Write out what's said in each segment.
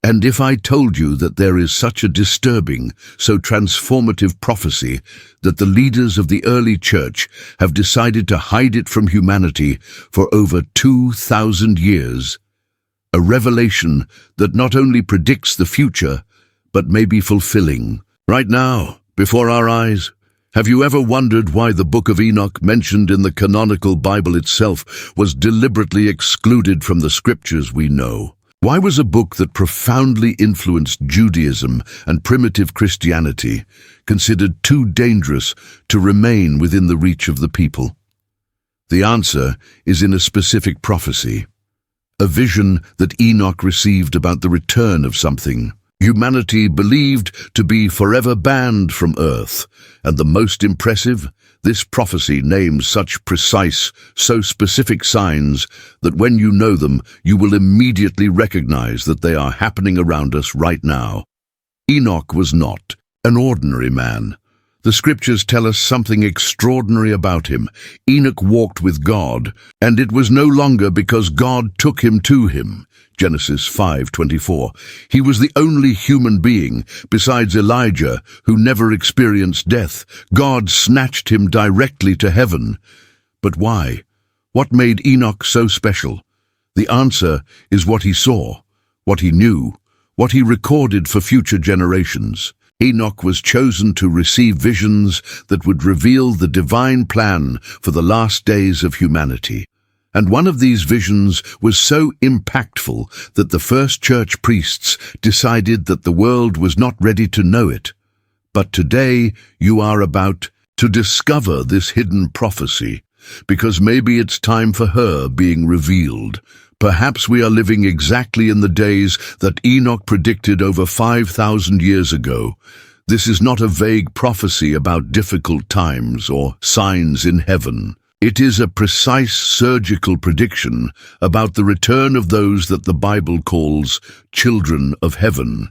And if I told you that there is such a disturbing, so transformative prophecy that the leaders of the early church have decided to hide it from humanity for over 2,000 years, a revelation that not only predicts the future, but may be fulfilling right now, before our eyes. Have you ever wondered why the Book of Enoch, mentioned in the canonical Bible itself, was deliberately excluded from the scriptures we know? Why was a book that profoundly influenced Judaism and primitive Christianity considered too dangerous to remain within the reach of the people? The answer is in a specific prophecy, a vision that Enoch received about the return of something humanity believed to be forever banned from earth. And the most impressive, this prophecy names such precise, so specific signs that when you know them, you will immediately recognize that they are happening around us right now. Enoch was not an ordinary man. The scriptures tell us something extraordinary about him. Enoch walked with God, and it was no longer because God took him to him. Genesis 5:24. He was the only human being, besides Elijah, who never experienced death. God snatched him directly to heaven. But why? What made Enoch so special? The answer is what he saw, what he knew, what he recorded for future generations. Enoch was chosen to receive visions that would reveal the divine plan for the last days of humanity. And one of these visions was so impactful that the first church priests decided that the world was not ready to know it. But today you are about to discover this hidden prophecy, because maybe it's time for her being revealed. Perhaps we are living exactly in the days that Enoch predicted over 5,000 years ago. This is not a vague prophecy about difficult times or signs in heaven. It is a precise surgical prediction about the return of those that the Bible calls children of heaven.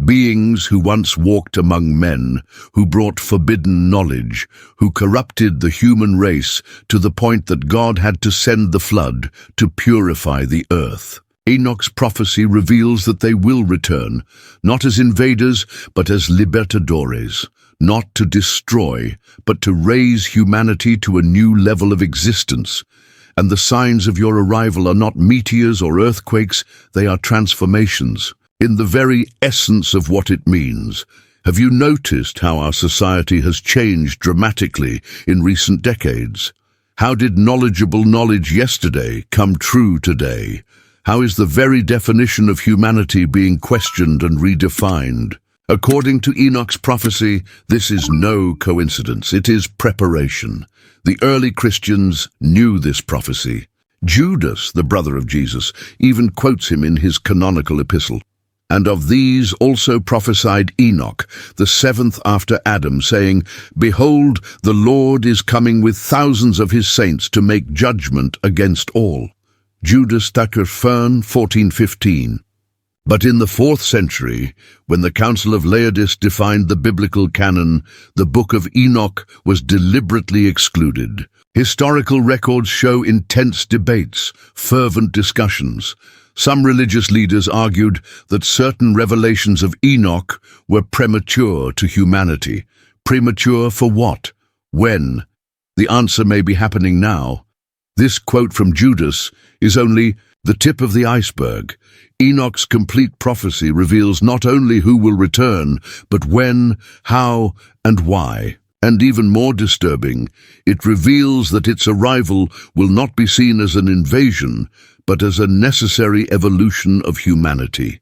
Beings who once walked among men, who brought forbidden knowledge, who corrupted the human race to the point that God had to send the flood to purify the earth. Enoch's prophecy reveals that they will return, not as invaders, but as libertadores, not to destroy, but to raise humanity to a new level of existence. And the signs of your arrival are not meteors or earthquakes, they are transformations. In the very essence of what it means. Have you noticed how our society has changed dramatically in recent decades? How did knowledgeable knowledge yesterday come true today? How is the very definition of humanity being questioned and redefined? According to Enoch's prophecy, this is no coincidence, it is preparation. The early Christians knew this prophecy. Judas, the brother of Jesus, even quotes him in his canonical epistle. And of these also prophesied Enoch, the seventh after Adam, saying, Behold, the Lord is coming with thousands of his saints to make judgment against all. Judas Tucker Fern, 1415. But in the 4th century, when the Council of Laodice defined the biblical canon, the Book of Enoch was deliberately excluded. Historical records show intense debates, fervent discussions. Some religious leaders argued that certain revelations of Enoch were premature to humanity. Premature for what? When? The answer may be happening now. This quote from Judas is only the tip of the iceberg. Enoch's complete prophecy reveals not only who will return, but when, how, and why. And even more disturbing, it reveals that its arrival will not be seen as an invasion, but as a necessary evolution of humanity.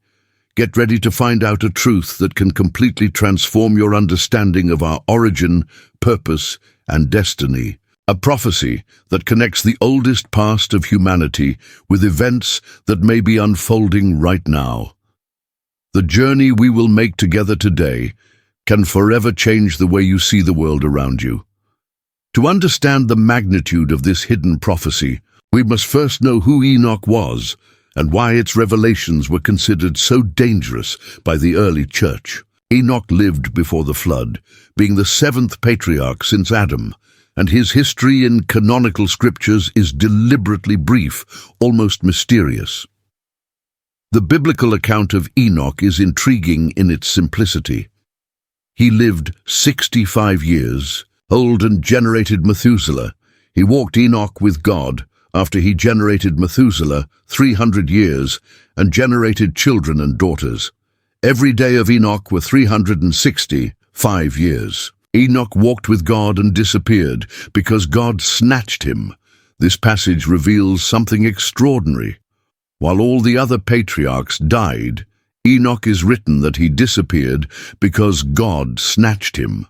Get ready to find out a truth that can completely transform your understanding of our origin, purpose, and destiny. A prophecy that connects the oldest past of humanity with events that may be unfolding right now. The journey we will make together today can forever change the way you see the world around you. To understand the magnitude of this hidden prophecy, we must first know who Enoch was and why its revelations were considered so dangerous by the early church. Enoch lived before the flood, being the 7th patriarch since Adam, and his history in canonical scriptures is deliberately brief, almost mysterious. The biblical account of Enoch is intriguing in its simplicity. He lived 65 years, old, and generated Methuselah. He walked Enoch with God after he generated Methuselah 300 years and generated children and daughters. Every day of Enoch were 365 years. Enoch walked with God and disappeared because God snatched him. This passage reveals something extraordinary. While all the other patriarchs died, Enoch is written that he disappeared because God snatched him.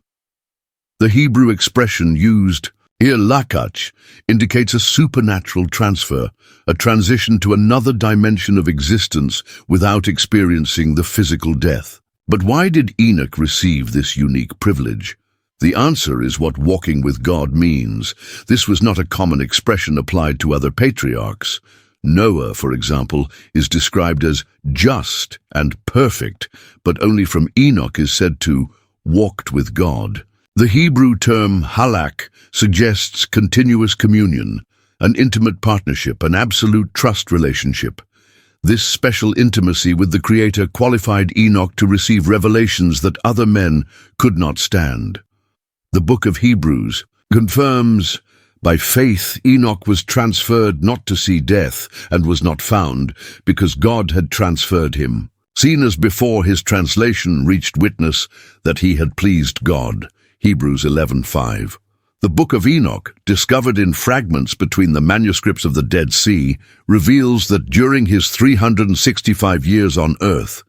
The Hebrew expression used here, lakach, indicates a supernatural transfer, a transition to another dimension of existence without experiencing the physical death. But why did Enoch receive this unique privilege? The answer is what walking with God means. This was not a common expression applied to other patriarchs. Noah, for example, is described as just and perfect, but only from Enoch is said to walked with God. The Hebrew term halak suggests continuous communion, an intimate partnership, an absolute trust relationship. This special intimacy with the Creator qualified Enoch to receive revelations that other men could not stand. The Book of Hebrews confirms, by faith Enoch was transferred not to see death and was not found, because God had transferred him. Seen as before, his translation reached witness that he had pleased God. Hebrews 11:5. The Book of Enoch, discovered in fragments between the manuscripts of the Dead Sea, reveals that during his 365 years on earth,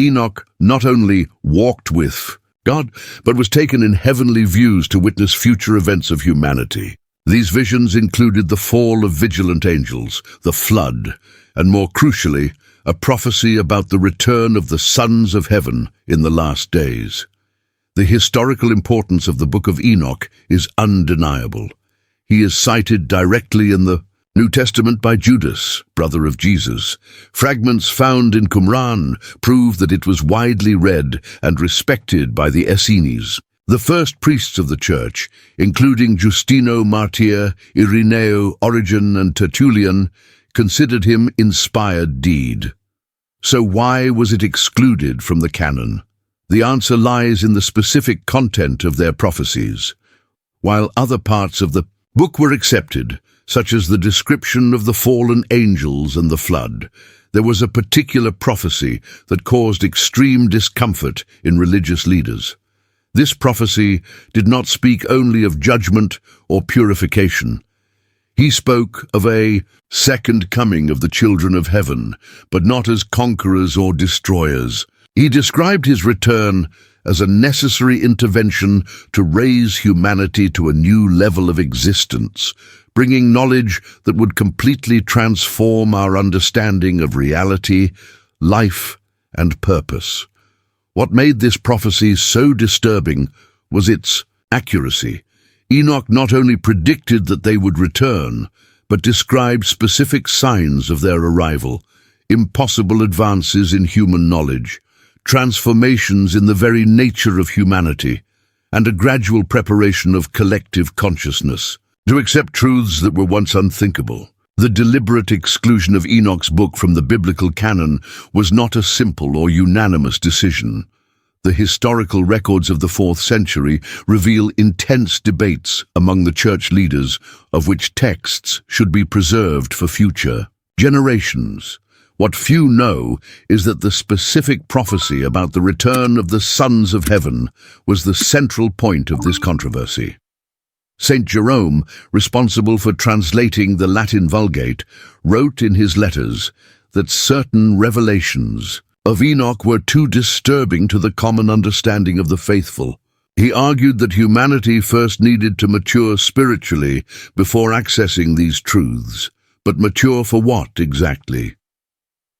Enoch not only walked with God, but was taken in heavenly views to witness future events of humanity. These visions included the fall of vigilant angels, the flood, and more crucially, a prophecy about the return of the sons of heaven in the last days. The historical importance of the Book of Enoch is undeniable. He is cited directly in the New Testament by Judas, brother of Jesus. Fragments found in Qumran prove that it was widely read and respected by the Essenes, the first priests of the Church, including Justino Martyr, Ireneo, Origen, and Tertullian, considered him inspired deed. So why was it excluded from the canon? The answer lies in the specific content of their prophecies. While other parts of the book were accepted, such as the description of the fallen angels and the flood, there was a particular prophecy that caused extreme discomfort in religious leaders. This prophecy did not speak only of judgment or purification. He spoke of a second coming of the children of heaven, but not as conquerors or destroyers. He described his return as a necessary intervention to raise humanity to a new level of existence, bringing knowledge that would completely transform our understanding of reality, life, and purpose. What made this prophecy so disturbing was its accuracy. Enoch not only predicted that they would return, but described specific signs of their arrival, impossible advances in human knowledge, transformations in the very nature of humanity, and a gradual preparation of collective consciousness to accept truths that were once unthinkable. The deliberate exclusion of Enoch's book from the biblical canon was not a simple or unanimous decision. The historical records of the 4th century reveal intense debates among the church leaders of which texts should be preserved for future generations. What few know is that the specific prophecy about the return of the sons of heaven was the central point of this controversy. Saint Jerome, responsible for translating the Latin Vulgate, wrote in his letters that certain revelations of Enoch were too disturbing to the common understanding of the faithful. He argued that humanity first needed to mature spiritually before accessing these truths. But mature for what exactly?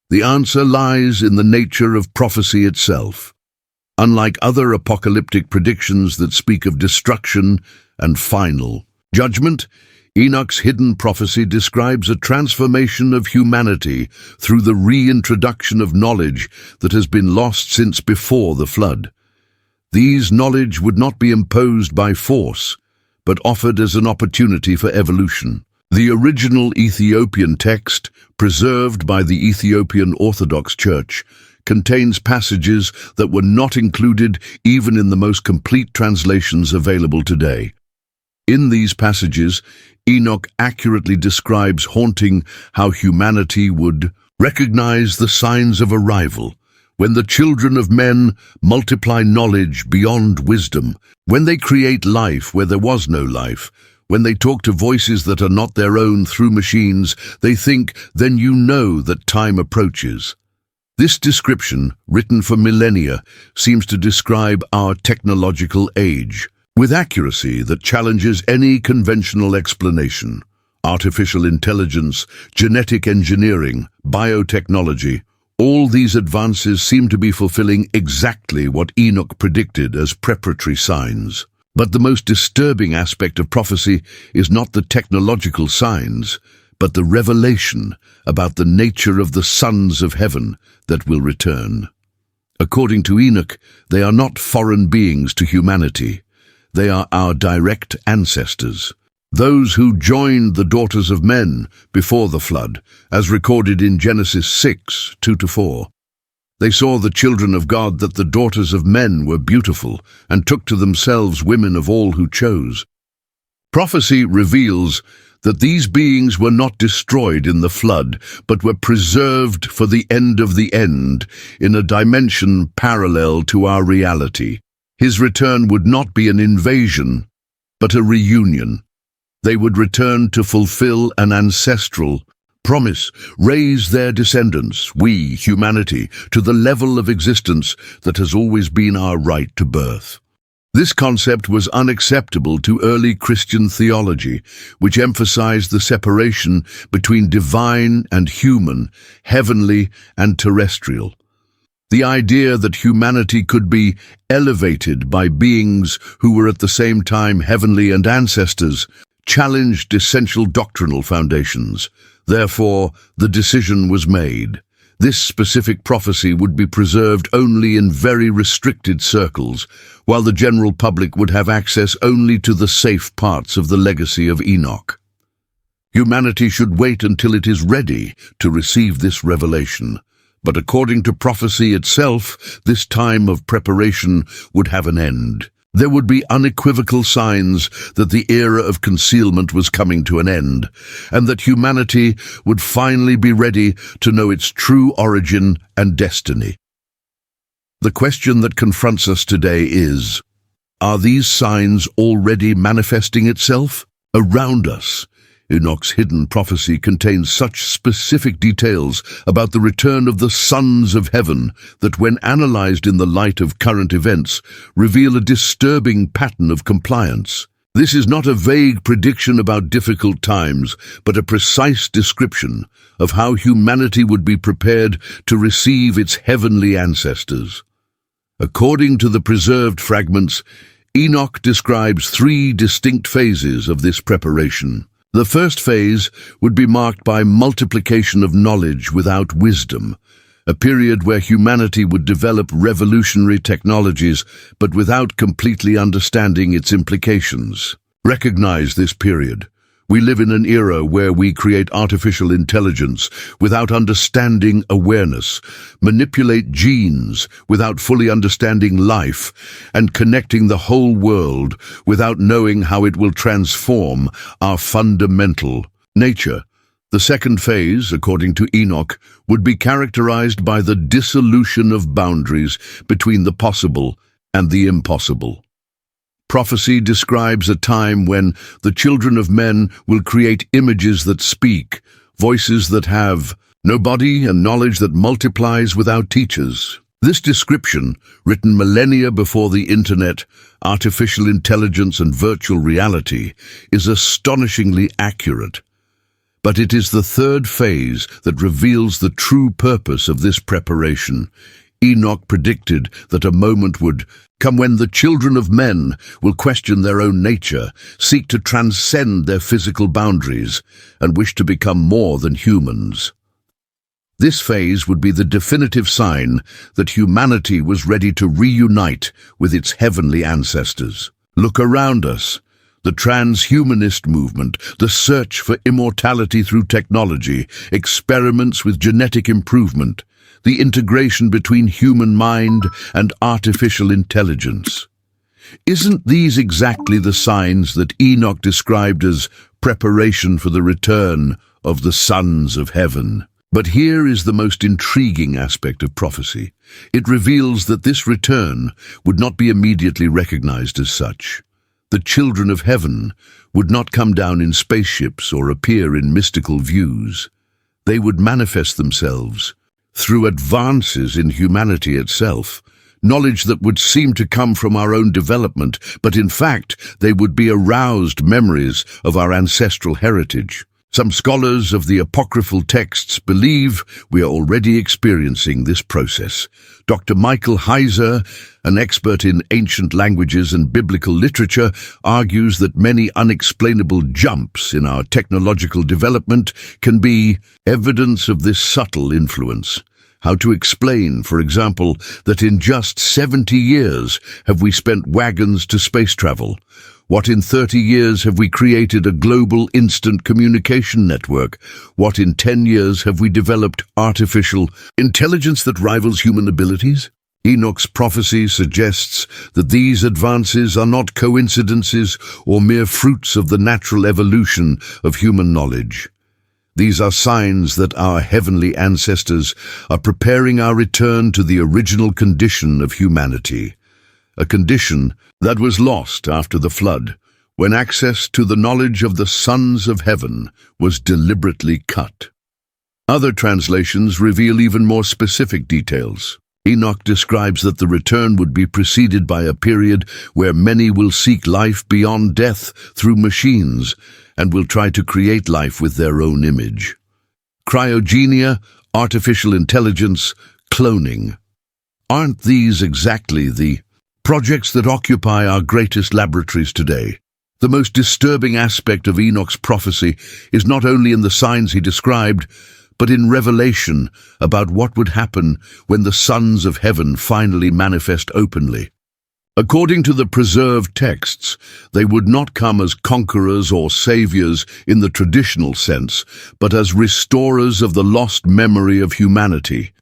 The answer lies in the nature of prophecy itself. Unlike other apocalyptic predictions that speak of destruction and final judgment, Enoch's hidden prophecy describes a transformation of humanity through the reintroduction of knowledge that has been lost since before the flood. These knowledge would not be imposed by force, but offered as an opportunity for evolution. The original Ethiopian text, preserved by the Ethiopian Orthodox Church, contains passages that were not included even in the most complete translations available today. In these passages, Enoch accurately describes haunting how humanity would recognize the signs of arrival, when the children of men multiply knowledge beyond wisdom, when they create life where there was no life, when they talk to voices that are not their own through machines, they think, then you know that time approaches. This description, written for millennia, seems to describe our technological age, with accuracy that challenges any conventional explanation. Artificial intelligence, genetic engineering, biotechnology, all these advances seem to be fulfilling exactly what Enoch predicted as preparatory signs. But the most disturbing aspect of prophecy is not the technological signs, but the revelation about the nature of the sons of heaven that will return. According to Enoch, they are not foreign beings to humanity. They are our direct ancestors, those who joined the daughters of men before the flood, as recorded in Genesis 6, 2-4. They saw the children of God that the daughters of men were beautiful, and took to themselves women of all who chose. Prophecy reveals that these beings were not destroyed in the flood, but were preserved for the end of the end, in a dimension parallel to our reality. His return would not be an invasion, but a reunion. They would return to fulfill an ancestral promise, raise their descendants, we, humanity, to the level of existence that has always been our right to birth. This concept was unacceptable to early Christian theology, which emphasized the separation between divine and human, heavenly and terrestrial. The idea that humanity could be elevated by beings who were at the same time heavenly and ancestors challenged essential doctrinal foundations. Therefore, the decision was made. This specific prophecy would be preserved only in very restricted circles, while the general public would have access only to the safe parts of the legacy of Enoch. Humanity should wait until it is ready to receive this revelation. But according to prophecy itself, this time of preparation would have an end. There would be unequivocal signs that the era of concealment was coming to an end, and that humanity would finally be ready to know its true origin and destiny. The question that confronts us today is, are these signs already manifesting itself around us? Enoch's hidden prophecy contains such specific details about the return of the sons of heaven that, when analyzed in the light of current events, reveal a disturbing pattern of compliance. This is not a vague prediction about difficult times, but a precise description of how humanity would be prepared to receive its heavenly ancestors. According to the preserved fragments, Enoch describes 3 distinct phases of this preparation. The first phase would be marked by multiplication of knowledge without wisdom, a period where humanity would develop revolutionary technologies but without completely understanding its implications. Recognize this period. We live in an era where we create artificial intelligence without understanding awareness, manipulate genes without fully understanding life, and connecting the whole world without knowing how it will transform our fundamental nature. The second phase, according to Enoch, would be characterized by the dissolution of boundaries between the possible and the impossible. Prophecy describes a time when the children of men will create images that speak, voices that have no body, and knowledge that multiplies without teachers. This description, written millennia before the internet, artificial intelligence and virtual reality, is astonishingly accurate. But it is the third phase that reveals the true purpose of this preparation. Enoch predicted that a moment would come when the children of men will question their own nature, seek to transcend their physical boundaries, and wish to become more than humans. This phase would be the definitive sign that humanity was ready to reunite with its heavenly ancestors. Look around us. The transhumanist movement, the search for immortality through technology, experiments with genetic improvement, the integration between human mind and artificial intelligence. Isn't these exactly the signs that Enoch described as preparation for the return of the sons of heaven? But here is the most intriguing aspect of prophecy. It reveals that this return would not be immediately recognized as such. The children of heaven would not come down in spaceships or appear in mystical views. They would manifest themselves through advances in humanity itself, knowledge that would seem to come from our own development, but in fact they would be aroused memories of our ancestral heritage. Some scholars of the apocryphal texts believe we are already experiencing this process. Dr. Michael Heiser, an expert in ancient languages and biblical literature, argues that many unexplainable jumps in our technological development can be evidence of this subtle influence. How to explain, for example, that in just 70 years have we spent wagons to space travel? What in 30 years have we created a global instant communication network? What in 10 years have we developed artificial intelligence that rivals human abilities? Enoch's prophecy suggests that these advances are not coincidences or mere fruits of the natural evolution of human knowledge. These are signs that our heavenly ancestors are preparing our return to the original condition of humanity, a condition that was lost after the flood, when access to the knowledge of the sons of heaven was deliberately cut. Other translations reveal even more specific details. Enoch describes that the return would be preceded by a period where many will seek life beyond death through machines and will try to create life with their own image. Cryogenia, artificial intelligence, cloning. Aren't these exactly the projects that occupy our greatest laboratories today? The most disturbing aspect of Enoch's prophecy is not only in the signs he described, but in revelation about what would happen when the sons of heaven finally manifest openly. According to the preserved texts, they would not come as conquerors or saviors in the traditional sense, but as restorers of the lost memory of humanity.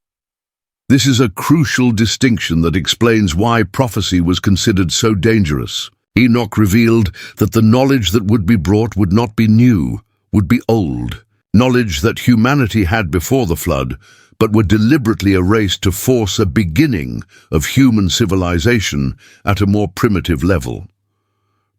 This is a crucial distinction that explains why prophecy was considered so dangerous. Enoch revealed that the knowledge that would be brought would not be new, would be old, knowledge that humanity had before the flood, but were deliberately erased to force a beginning of human civilization at a more primitive level.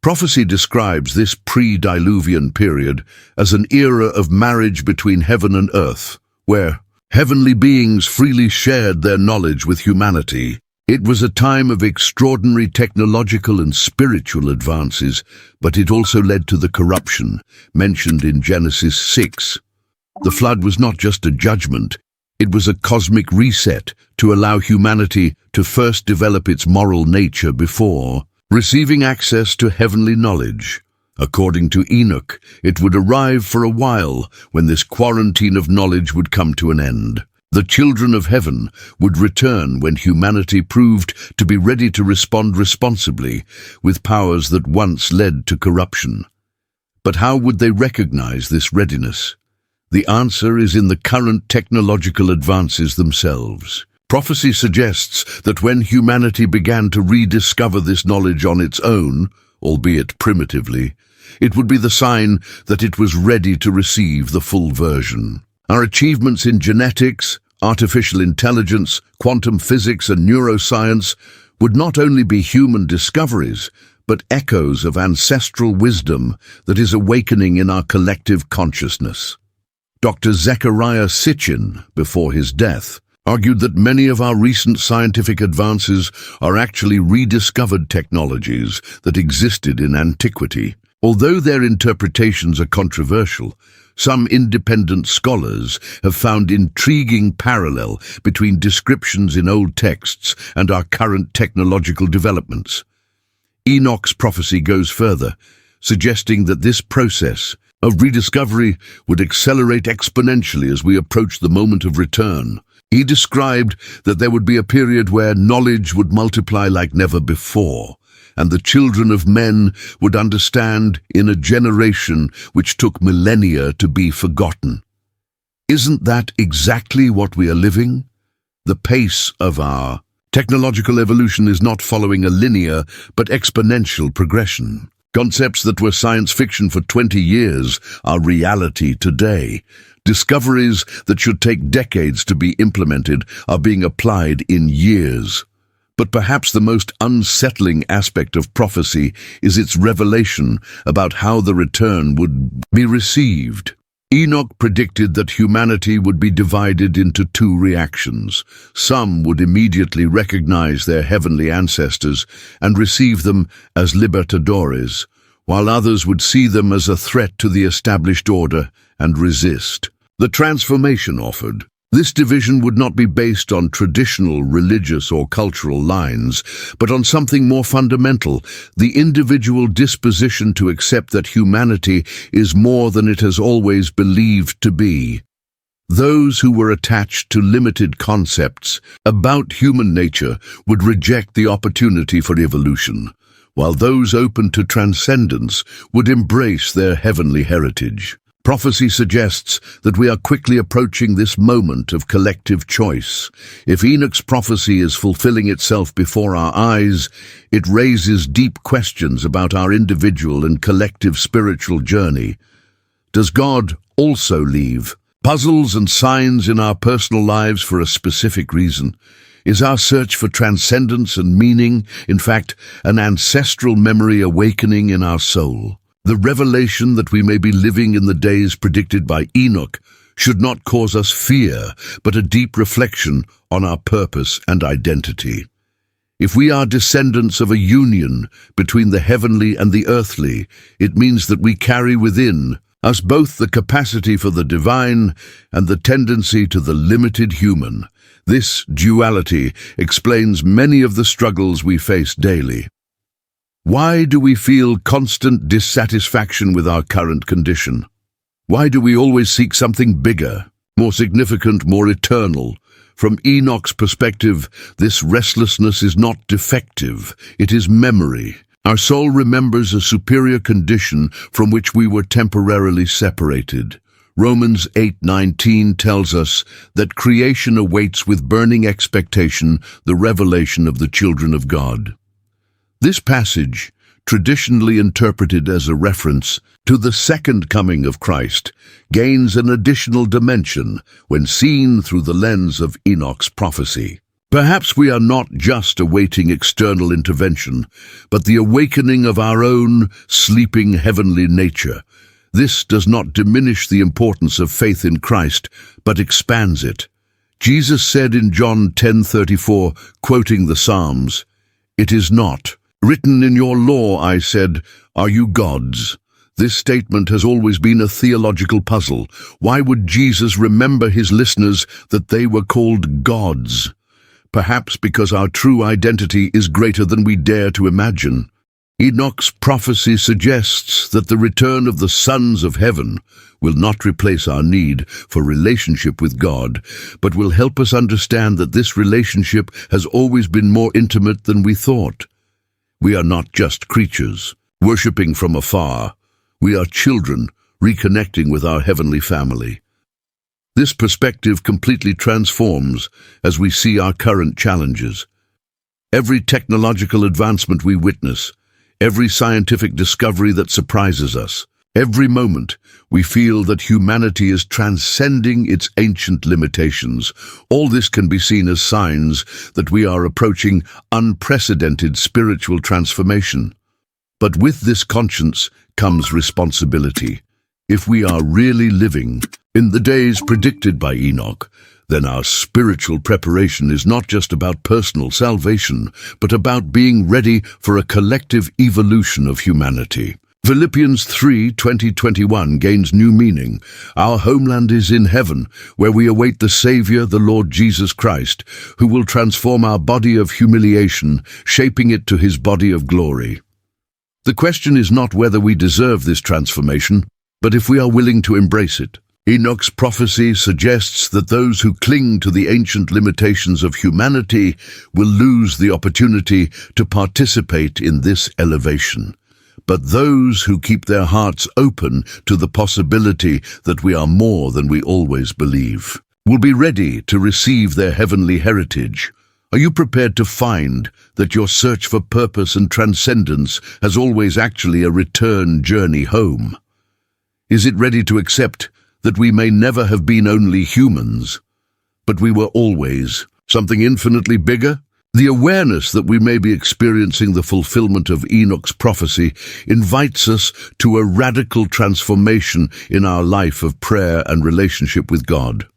Prophecy describes this pre-diluvian period as an era of marriage between heaven and earth, where heavenly beings freely shared their knowledge with humanity. It was a time of extraordinary technological and spiritual advances, but it also led to the corruption mentioned in Genesis 6. The flood was not just a judgment, it was a cosmic reset to allow humanity to first develop its moral nature before receiving access to heavenly knowledge. According to Enoch, it would arrive for a while when this quarantine of knowledge would come to an end. The children of heaven would return when humanity proved to be ready to respond responsibly with powers that once led to corruption. But how would they recognize this readiness? The answer is in the current technological advances themselves. Prophecy suggests that when humanity began to rediscover this knowledge on its own, albeit primitively, it would be the sign that it was ready to receive the full version. Our achievements in genetics, artificial intelligence, quantum physics, and neuroscience would not only be human discoveries, but echoes of ancestral wisdom that is awakening in our collective consciousness. Dr. Zecharia Sitchin, before his death, argued that many of our recent scientific advances are actually rediscovered technologies that existed in antiquity. Although their interpretations are controversial, some independent scholars have found intriguing parallel between descriptions in old texts and our current technological developments. Enoch's prophecy goes further, suggesting that this process of rediscovery would accelerate exponentially as we approach the moment of return. He described that there would be a period where knowledge would multiply like never before, and the children of men would understand in a generation which took millennia to be forgotten. Isn't that exactly what we are living? The pace of our technological evolution is not following a linear but exponential progression. Concepts that were science fiction for 20 years are reality today. Discoveries that should take decades to be implemented are being applied in years. But perhaps the most unsettling aspect of prophecy is its revelation about how the return would be received. Enoch predicted that humanity would be divided into two reactions. Some would immediately recognize their heavenly ancestors and receive them as libertadores, while others would see them as a threat to the established order and resist. The transformation offered. This division would not be based on traditional religious or cultural lines, but on something more fundamental, the individual disposition to accept that humanity is more than it has always believed to be. Those who were attached to limited concepts about human nature would reject the opportunity for evolution, while those open to transcendence would embrace their heavenly heritage. Prophecy suggests that we are quickly approaching this moment of collective choice. If Enoch's prophecy is fulfilling itself before our eyes, it raises deep questions about our individual and collective spiritual journey. Does God also leave puzzles and signs in our personal lives for a specific reason? Is our search for transcendence and meaning, in fact, an ancestral memory awakening in our soul? The revelation that we may be living in the days predicted by Enoch should not cause us fear, but a deep reflection on our purpose and identity. If we are descendants of a union between the heavenly and the earthly, it means that we carry within us both the capacity for the divine and the tendency to the limited human. This duality explains many of the struggles we face daily. Why do we feel constant dissatisfaction with our current condition? Why do we always seek something bigger, more significant, more eternal? From Enoch's perspective, this restlessness is not defective, it is memory. Our soul remembers a superior condition from which we were temporarily separated. Romans 8:19 tells us that creation awaits with burning expectation the revelation of the children of God. This passage, traditionally interpreted as a reference to the second coming of Christ, gains an additional dimension when seen through the lens of Enoch's prophecy. Perhaps we are not just awaiting external intervention, but the awakening of our own sleeping heavenly nature. This does not diminish the importance of faith in Christ, but expands it. Jesus said in John 10:34, quoting the Psalms, "It is not written in your law, I said, are you gods?" This statement has always been a theological puzzle. Why would Jesus remember his listeners that they were called gods? Perhaps because our true identity is greater than we dare to imagine. Enoch's prophecy suggests that the return of the sons of heaven will not replace our need for relationship with God, but will help us understand that this relationship has always been more intimate than we thought. We are not just creatures, worshipping from afar. We are children, reconnecting with our heavenly family. This perspective completely transforms as we see our current challenges. Every technological advancement we witness, every scientific discovery that surprises us, every moment we feel that humanity is transcending its ancient limitations. All this can be seen as signs that we are approaching unprecedented spiritual transformation. But with this conscience comes responsibility. If we are really living in the days predicted by Enoch, then our spiritual preparation is not just about personal salvation, but about being ready for a collective evolution of humanity. Philippians 3:20-21 gains new meaning. Our homeland is in heaven, where we await the Savior, the Lord Jesus Christ, who will transform our body of humiliation, shaping it to his body of glory. The question is not whether we deserve this transformation, but if we are willing to embrace it. Enoch's prophecy suggests that those who cling to the ancient limitations of humanity will lose the opportunity to participate in this elevation. But those who keep their hearts open to the possibility that we are more than we always believe will be ready to receive their heavenly heritage. Are you prepared to find that your search for purpose and transcendence has always actually a return journey home? Is it ready to accept that we may never have been only humans, but we were always something infinitely bigger? The awareness that we may be experiencing the fulfillment of Enoch's prophecy invites us to a radical transformation in our life of prayer and relationship with God.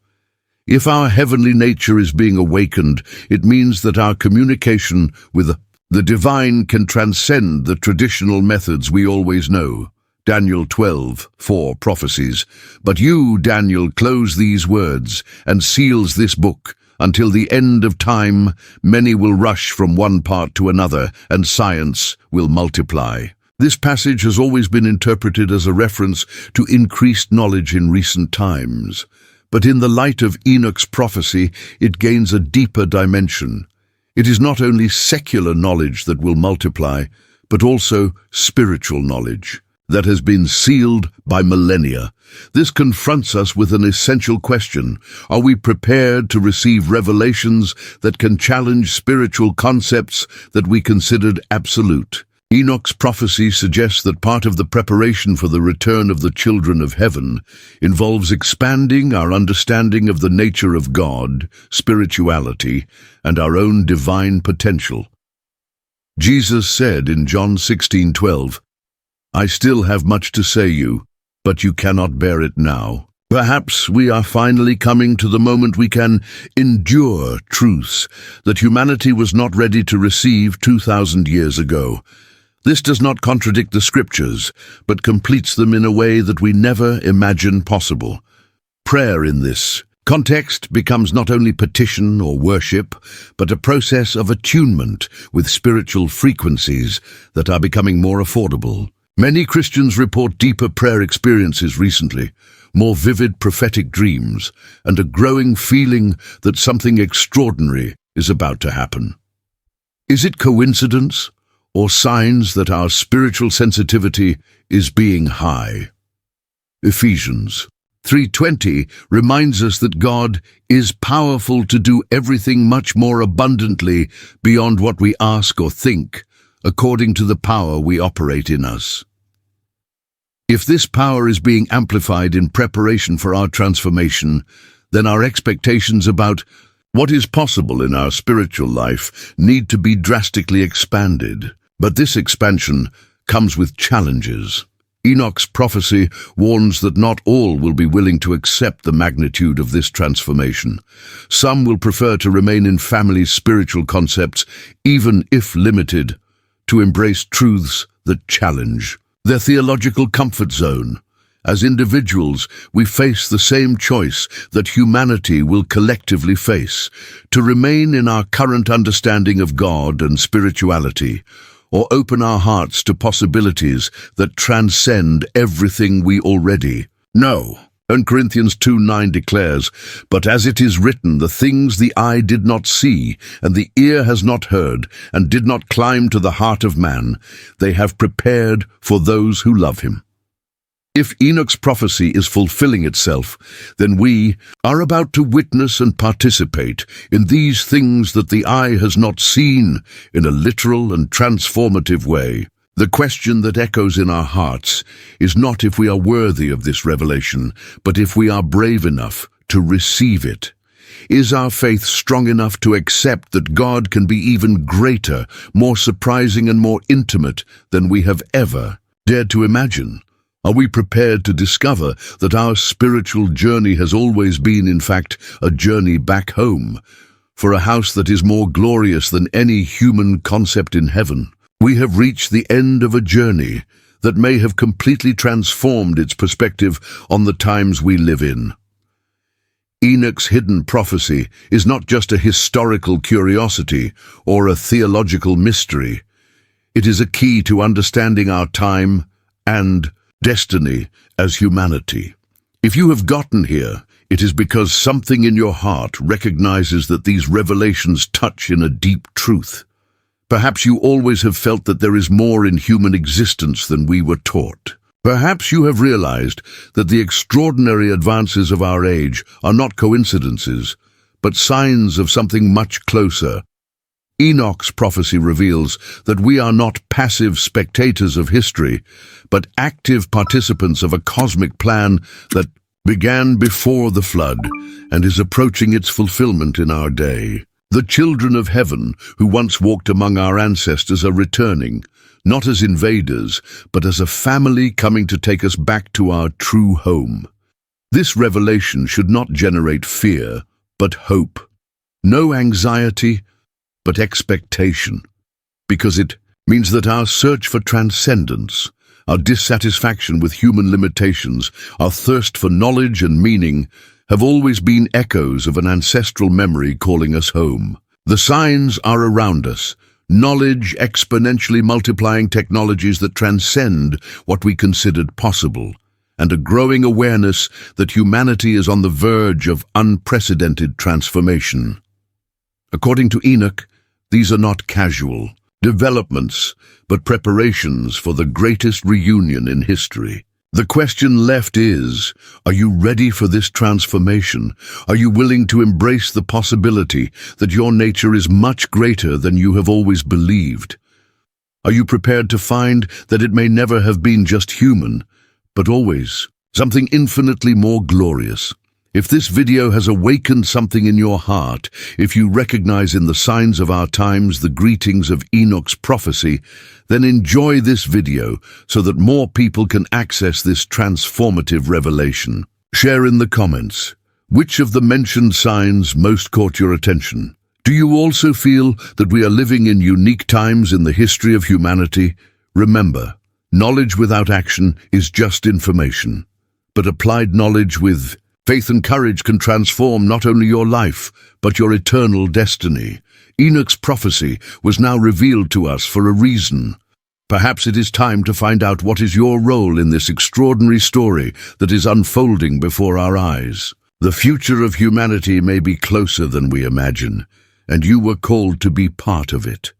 If our heavenly nature is being awakened, it means that our communication with the divine can transcend the traditional methods we always know. Daniel 12:4 prophecies, "But you, Daniel, close these words and seals this book. Until the end of time, many will rush from one part to another, and science will multiply." This passage has always been interpreted as a reference to increased knowledge in recent times. But in the light of Enoch's prophecy, it gains a deeper dimension. It is not only secular knowledge that will multiply, but also spiritual knowledge that has been sealed by millennia. This confronts us with an essential question. Are we prepared to receive revelations that can challenge spiritual concepts that we considered absolute? Enoch's prophecy suggests that part of the preparation for the return of the children of heaven involves expanding our understanding of the nature of God, spirituality, and our own divine potential. Jesus said in John 16:12, "I still have much to say you, but you cannot bear it now." Perhaps we are finally coming to the moment we can endure truths that humanity was not ready to receive 2,000 years ago. This does not contradict the scriptures, but completes them in a way that we never imagined possible. Prayer in this context becomes not only petition or worship, but a process of attunement with spiritual frequencies that are becoming more affordable. Many Christians report deeper prayer experiences recently, more vivid prophetic dreams, and a growing feeling that something extraordinary is about to happen. Is it coincidence or signs that our spiritual sensitivity is being high? Ephesians 3:20 reminds us that God is powerful to do everything much more abundantly beyond what we ask or think, according to the power we operate in us. If this power is being amplified in preparation for our transformation, then our expectations about what is possible in our spiritual life need to be drastically expanded. But this expansion comes with challenges. Enoch's prophecy warns that not all will be willing to accept the magnitude of this transformation. Some will prefer to remain in family spiritual concepts, even if limited, to embrace truths that challenge their theological comfort zone. As individuals, we face the same choice that humanity will collectively face: to remain in our current understanding of God and spirituality, or open our hearts to possibilities that transcend everything we already know. 1 Corinthians 2:9 declares, "But as it is written, the things the eye did not see, and the ear has not heard, and did not climb to the heart of man, they have prepared for those who love him." If Enoch's prophecy is fulfilling itself, then we are about to witness and participate in these things that the eye has not seen in a literal and transformative way. The question that echoes in our hearts is not if we are worthy of this revelation, but if we are brave enough to receive it. Is our faith strong enough to accept that God can be even greater, more surprising and more intimate than we have ever dared to imagine? Are we prepared to discover that our spiritual journey has always been, in fact, a journey back home, for a house that is more glorious than any human concept in heaven? We have reached the end of a journey that may have completely transformed its perspective on the times we live in. Enoch's hidden prophecy is not just a historical curiosity or a theological mystery. It is a key to understanding our time and destiny as humanity. If you have gotten here, it is because something in your heart recognizes that these revelations touch in a deep truth. Perhaps you always have felt that there is more in human existence than we were taught. Perhaps you have realized that the extraordinary advances of our age are not coincidences, but signs of something much closer. Enoch's prophecy reveals that we are not passive spectators of history, but active participants of a cosmic plan that began before the flood and is approaching its fulfillment in our day. The children of heaven who once walked among our ancestors are returning, not as invaders, but as a family coming to take us back to our true home. This revelation should not generate fear, but hope. No anxiety, but expectation, because it means that our search for transcendence, our dissatisfaction with human limitations, our thirst for knowledge and meaning have always been echoes of an ancestral memory calling us home. The signs are around us, knowledge exponentially multiplying technologies that transcend what we considered possible, and a growing awareness that humanity is on the verge of unprecedented transformation. According to Enoch, these are not casual developments, but preparations for the greatest reunion in history. The question left is, are you ready for this transformation? Are you willing to embrace the possibility that your nature is much greater than you have always believed? Are you prepared to find that it may never have been just human, but always something infinitely more glorious? If this video has awakened something in your heart, if you recognize in the signs of our times the greetings of Enoch's prophecy, then enjoy this video so that more people can access this transformative revelation. Share in the comments, which of the mentioned signs most caught your attention? Do you also feel that we are living in unique times in the history of humanity? Remember, knowledge without action is just information, but applied knowledge with faith and courage can transform not only your life, but your eternal destiny. Enoch's prophecy was now revealed to us for a reason. Perhaps it is time to find out what is your role in this extraordinary story that is unfolding before our eyes. The future of humanity may be closer than we imagine, and you were called to be part of it.